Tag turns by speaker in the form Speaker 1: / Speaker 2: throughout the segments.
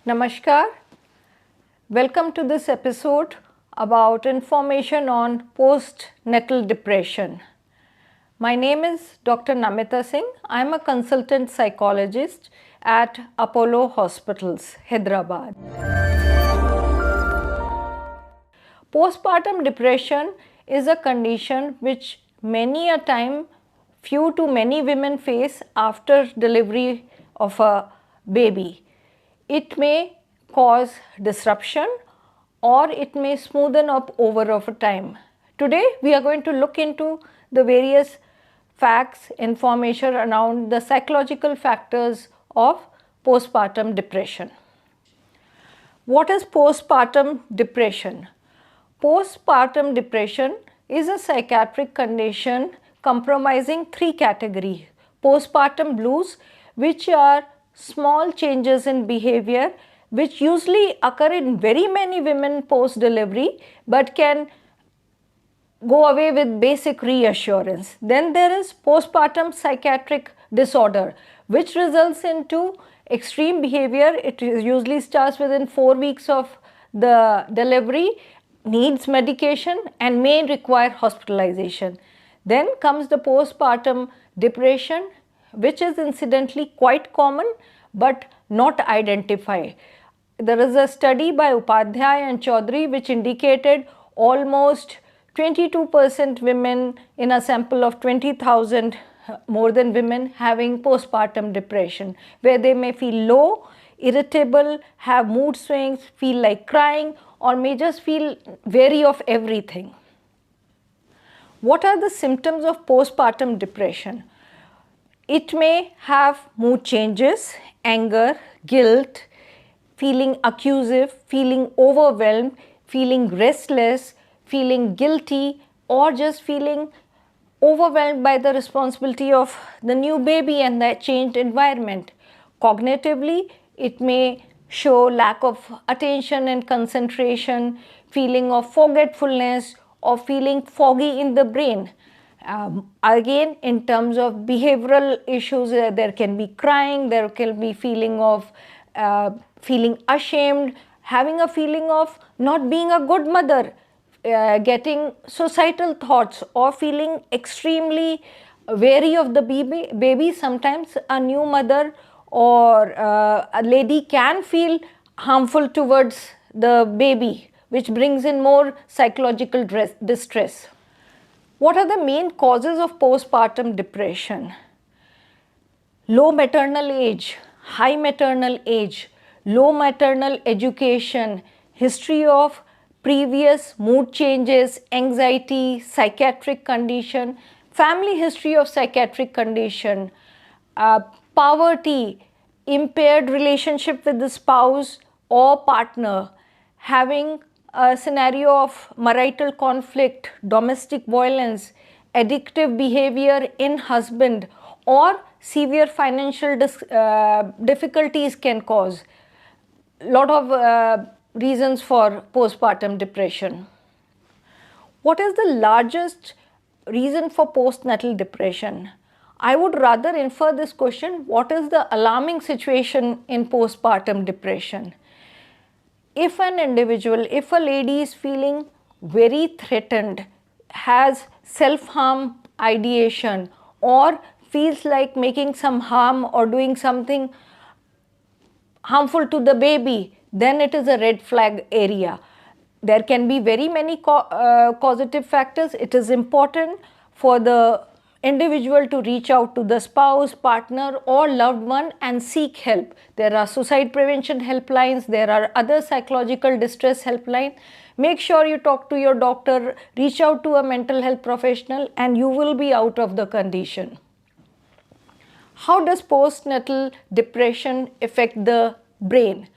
Speaker 1: Namaskar. Welcome to this episode about information on postnatal depression. My name is Dr. Namitha Singh. I am a consultant psychologist at Apollo Hospitals, Hyderabad. Postpartum depression is a condition which many a time few to many women face after delivery of a baby. It may cause disruption or it may smoothen up over time. Today we are going to look into the various facts, information around the psychological factors of postpartum depression. What is postpartum depression? Postpartum depression is a psychiatric condition comprising three categories. Postpartum blues, which are small changes in behavior which usually occur in very many women post delivery but can go away with basic reassurance. Then there is postpartum psychiatric disorder which results into extreme behavior. It usually starts within 4 weeks of the delivery, needs medication and may require hospitalization. Then comes the postpartum depression, which is incidentally quite common but not identified. There is a study by Upadhyay and Chaudhary which indicated almost 22% women in a sample of 20,000 more than women having postpartum depression, where they may feel low, irritable, have mood swings, feel like crying, or may just feel wary of everything. What are the symptoms of postpartum depression? It may have mood changes, anger, guilt, feeling accusing, feeling overwhelmed, feeling restless, feeling guilty, or just feeling overwhelmed by the responsibility of the new baby and the changed environment. Cognitively, it may show lack of attention and concentration, feeling of forgetfulness, or feeling foggy in the brain. Again, in terms of behavioral issues, there can be crying, there can be feeling of feeling ashamed, having a feeling of not being a good mother, getting suicidal thoughts, or feeling extremely wary of the baby. Sometimes a new mother or a lady can feel harmful towards the baby, which brings in more psychological distress. What are the main causes of postpartum depression? Low maternal age, high maternal age, low maternal education, history of previous mood changes, anxiety, psychiatric condition, family history of psychiatric condition, poverty, impaired relationship with the spouse or partner, having a scenario of marital conflict, domestic violence, addictive behavior in husband, or severe financial difficulties can cause. Lot of reasons for postpartum depression. What is the largest reason for postnatal depression? I would rather infer this question, what is the alarming situation in postpartum depression? If an individual, if a lady is feeling very threatened, has self-harm ideation, or feels like making some harm or doing something harmful to the baby, then it is a red flag area. There can be very many causative factors. It is important for the individual to reach out to the spouse, partner or loved one and seek help. There are suicide prevention helplines, there are other psychological distress helplines. Make sure you talk to your doctor, reach out to a mental health professional and you will be out of the condition. How does postnatal depression affect the brain?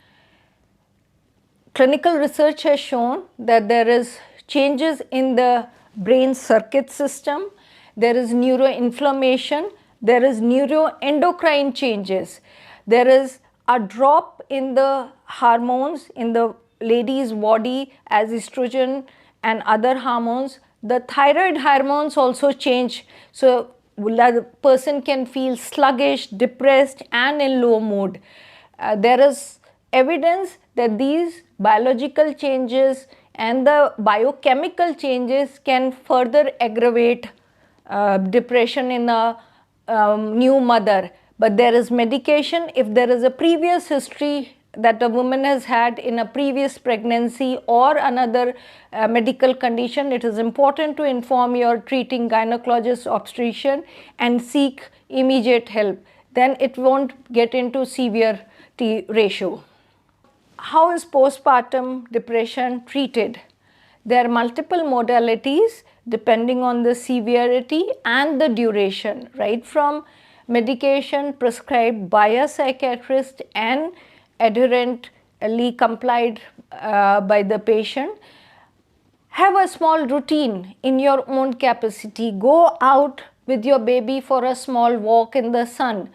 Speaker 1: Clinical research has shown that there is changes in the brain circuit system, there is neuroinflammation, there is neuroendocrine changes, there is a drop in the hormones in the lady's body as estrogen and other hormones. The thyroid hormones also change, so the person can feel sluggish, depressed and in low mood. There is evidence that these biological changes and the biochemical changes can further aggravate depression in a new mother. But there is medication if there is a previous history that a woman has had in a previous pregnancy or another medical condition. It is important to inform your treating gynecologist, obstetrician, and seek immediate help. Then it won't get into severity ratio. How is postpartum depression treated? There are multiple modalities depending on the severity and the duration, right from medication prescribed by a psychiatrist and adherently complied by the patient. Have a small routine in your own capacity. Go out with your baby for a small walk in the sun.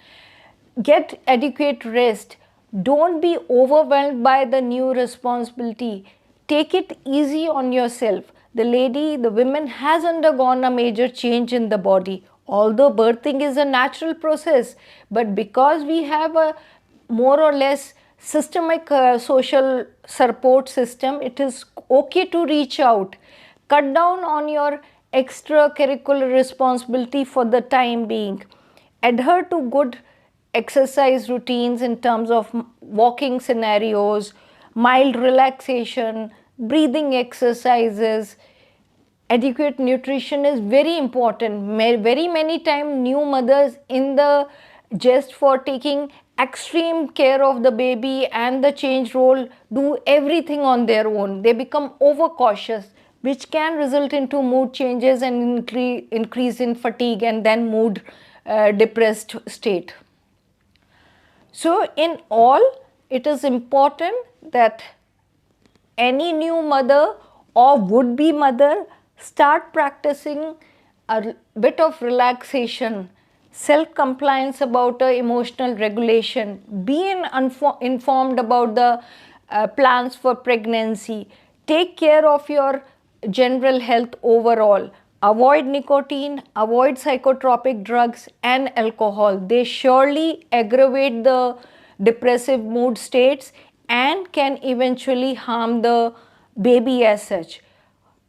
Speaker 1: Get adequate rest. Don't be overwhelmed by the new responsibility. Take it easy on yourself. The woman has undergone a major change in the body. Although birthing is a natural process, but because we have a more or less systemic social support system, it is okay to reach out. Cut down on your extracurricular responsibility for the time being. Adhere to good exercise routines in terms of walking scenarios, mild relaxation, breathing exercises. Adequate nutrition is very important. Very many times new mothers in the just for taking extreme care of the baby and the change role do everything on their own. They become overcautious, which can result into mood changes and increase in fatigue and then mood depressed state. So in all, it is important that any new mother or would-be mother start practicing a bit of relaxation, self-compliance about emotional regulation, be informed about the plans for pregnancy, take care of your general health overall, avoid nicotine, avoid psychotropic drugs and alcohol. They surely aggravate the depressive mood states and can eventually harm the baby as such.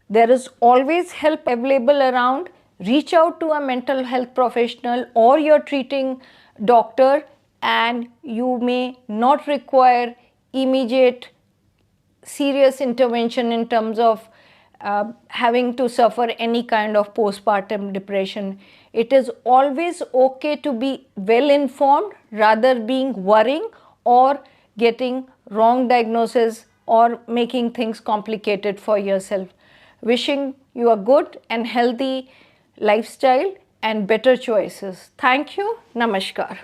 Speaker 1: There is always help available around. Reach out to a mental health professional or your treating doctor, and you may not require immediate serious intervention in terms of having to suffer any kind of postpartum depression. It is always okay to be well informed rather being worrying or getting wrong diagnosis or making things complicated for yourself. Wishing you a good and healthy lifestyle and better choices. Thank you. Namaskar.